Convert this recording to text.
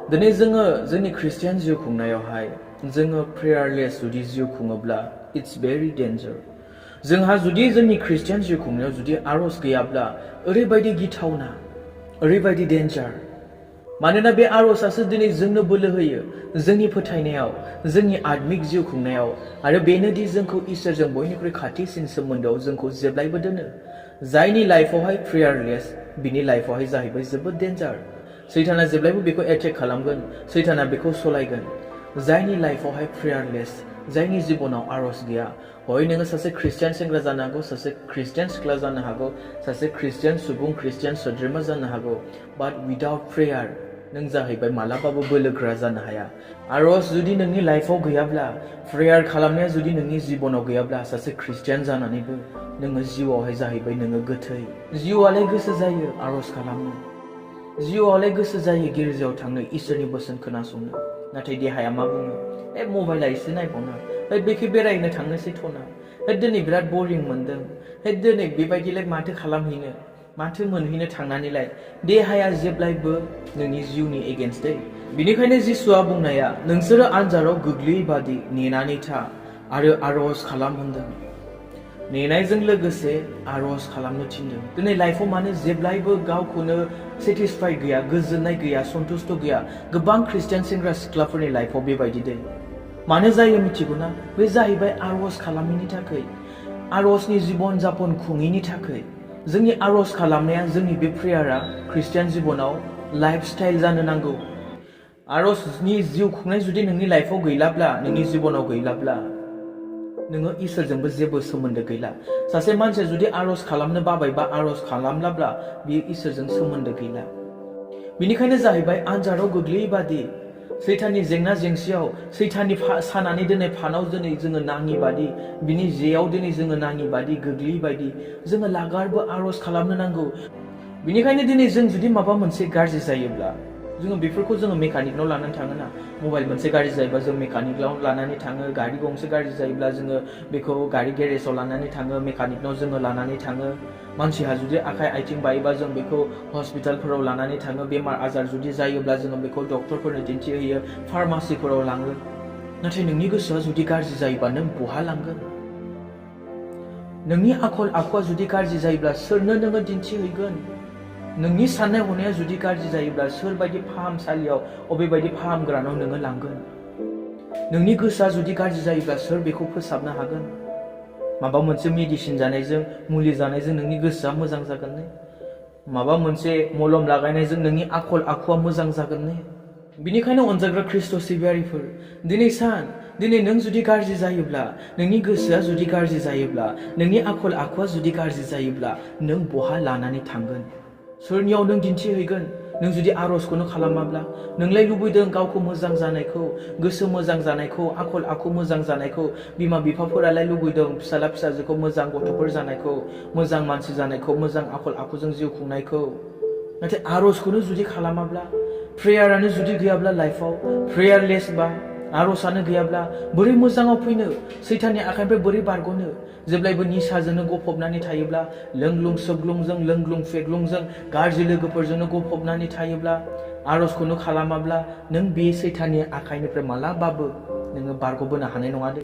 दिनै जोङो जोंनि ख्रिस्टियान जिउ खुंनायावहाय जोङो प्रेयारलेस जुदि जिउ खुङोब्ला इट्स भेरि डेन्जार। जोंहा जुदि जोंनि ख्रिस्टियान जिउ खुंनायाव जुदि आर'ज गैयाब्ला ओरैबायदि गिथावना, ओरैबायदि डेन्जार। मानोना बे आर'जआसो दिनै जोंनो बोलो होयो जोंनि फोथायनायाव, जोंनि आत्मिक जिउ खुंनायाव, आरो बेनोदि जोंखौ इसोरजों बयनिख्रुइ खाथिसिन सोमोन्दोआव जोंखौ जेब्लायबो दोनो। जायनि लाइफआवहाय प्रेयारलेस, बिनि लाइफआवहाय जाहैबाय जोबोद डेन्जार। सैताना जेब्लायबो बेखौ एटेक खालामगोन, सैताना बेखौ सलायगोन। जायनि लाइफआवहाय प्रेयारलेस, जायनि जिबनाव आर'ज गैया, हय नोङो सासे ख्रिस्टियान सेंग्रा जानो हागौ, सासे ख्रिस्टियान सिख्ला जानो हागौ, सासे ख्रिस्टियान सुबुं, ख्रिस्टियान सोद्रोमा जानो हागौ, बाट उइदाउट प्रेयार नों जाहैबाय मालाबाबो बोलोगोरा जानो हाया। आर'ज जुदि नोंनि लाइफआव गैयाब्ला, प्रेयार खालामनाया जुदि नोंनि जिबनाव गैयाब्ला, सासे ख्रिस्टियान जानानैबो नोङो जिउआवहाय जाहैबाय नोङो गोथै। जिउआलाय गोसो जायो आर'ज खालामनो, जिउआवलाय गोसो जायो गिर्जायाव थांनो, इसोरनि बोसोन खोनासंनो, नाथाय देहाया मा बुङो? मबाइला एसे नायबावना, बेखै बेरायनो थांनोसै थ'ना, दिनै बिराद बरिं मोनदों, दिनै बेबायदिलाय माथो खालामहैनो, माथो मोनहैनो थांनानैलाय। देहाया जेब्लायबो नोंनि जिउनि एगेन्स्टै। बिनिखायनो जिसुआ बुंनाया, नोंसोरो आनजादाव गोग्लैयै बादि नेनानै था आरो आर'ज खालाम होनदों। नेनायजों लोगोसे आर'ज खालामनो थिनदों। दिनै लाइफआव मानो जेब्लायबो गावखौनो सेटिसफाइड गैया, गोजोननाय गैया, सन्तुष्ट गैया? गोबां ख्रिस्टियान सेंग्रा सिख्लाफोरनि लाइफआव बेबायदि दै। मानो जायो मिथिगौना? बे जाहैबाय आर'ज खालामैनि थाखाय, आर'जनि जिबन जापन खुङैनि थाखाय। जोंनि आर'ज खालामनाया, जोंनि बे प्रेयारा ख्रिस्टियान जिबनाव लाइफ स्टाइल जानो नांगौ। आर'जनि जिउ खुंनाय जुदि नोंनि लाइफआव गैलाब्ला, नोंनि जिबनाव गैलाब्ला, नोङो इसोरजोंबो जेबो सोमोन्दो गैला। सासे मानसिया जुदि आर'ज खालामनो बाबाय बा आर'ज खालामलाब्ला, बियो इसोरजों सोमोन्दो गैला। बिनिखायनो जाहैबाय आनजादाव गोग्लैयै बादि, सैताननि जेंना जेंसियाव, सैताननि सानानै दोननाय फानाव दिनै जोङो नाङि बादि, बिनि जेयाव दिनै जोङो नाङि बादि, गोग्लैयै बादि जोङो लागारबो आर'ज खालामनो नांगौ। बिनिखायनो दिनै जों जुदि माबा मोनसे गाज्रि जायोब्ला, जोङो बेफोरखौ जोङो मेकानिकनाव लानानै थाङोना। मबाइल मोनसे गाज्रि जायोबा जों मेकानिकनाव लानानै थाङो, गारि गंसे गाज्रि जायोब्ला जोङो बेखौ गारि गेरेजाव लानानै थाङो, मेकानिकनाव जोङो लानानै थाङो। मानसिहा जुदि आखाइ आथिं बायोबा जों बेखौ हस्पिटालफोराव लानानै थाङो, बेमार आजार जुदि जायोब्ला जोङो बेखौ डक्टरफोरनो दिन्थिहैयो, फार्मासिफोराव लाङो। नाथाय नोंनि गोसोआ जुदि गाज्रि जायोबा नों बहा लांगोन? नोंनि आखल आखुआ जुदि गाज्रि जायोब्ला सोरनो नोङो दिन्थिहैगोन? नोंनि साननाय हनाया जुदि गाज्रि जायोब्ला सोरबायदि फाहामसालियाव, अबेबायदि फाहामग्रानाव नोङो लांगोन? नोंनि गोसोआ जुदि गाज्रि जायोब्ला सोर बेखौ फोसाबनो हागोन? माबा मोनसे मेडिसिन जानायजों, मुलि जानायजों नोंनि गोसोआ मोजां जागोन ने? माबा मोनसे मलम लागायनायजों नोंनि आखल आखुआ मोजां जागोन ने? बिनिखायनो अनजाग्रा ख्रिस्ट' सिबियारिफोर, दिनै नों जुदि गाज्रि जायोब्ला, नोंनि गोसोआ जुदि गाज्रि जायोब्ला, नोंनि आखल आखुआ जुदि गाज्रि जायोब्ला, नों बहा लानानै थांगोन? सोरनियाव नों दिन्थिहैगोन? नों जुदि आर'जखौनो खालामाब्ला, नोंलाय लुबैदों गावखौ मोजां जानायखौ, गोसो मोजां जानायखौ, आखल आखु मोजां जानायखौ, बिमा बिफाफोरालाय लुबैदों फिसाला फिसाजोखौ मोजां गथ'फोर जानायखौ, मोजां मानसि जानायखौ, मोजां आखल आखुजों जिउ खुंनायखौ। नाथाय आर'जखौनो जुदि खालामाब्ला, प्रेयारानो जुदि गैयाब्ला लाइफआव, प्रेयारलेसबा, आर'जआनो गैयाब्ला, बोरै मोजाङाव फैनो? सैताननि आखाइनिफ्राय बोरै बारग'नो? जेब्लायबो निसाजोंनो गफबनानै थायोब्ला, लोंग्लुं सोबग्लुंजों, लोंग्लुं फेग्लुंजों, गाज्रि लोगोफोरजोंनो गफबनानै थायोब्ला, आर'जखौनो खालामाब्ला, नों बे सैताननि आखाइनिफ्राय मालाबाबो नोङो बारग'बोनो हानाय नङा दे।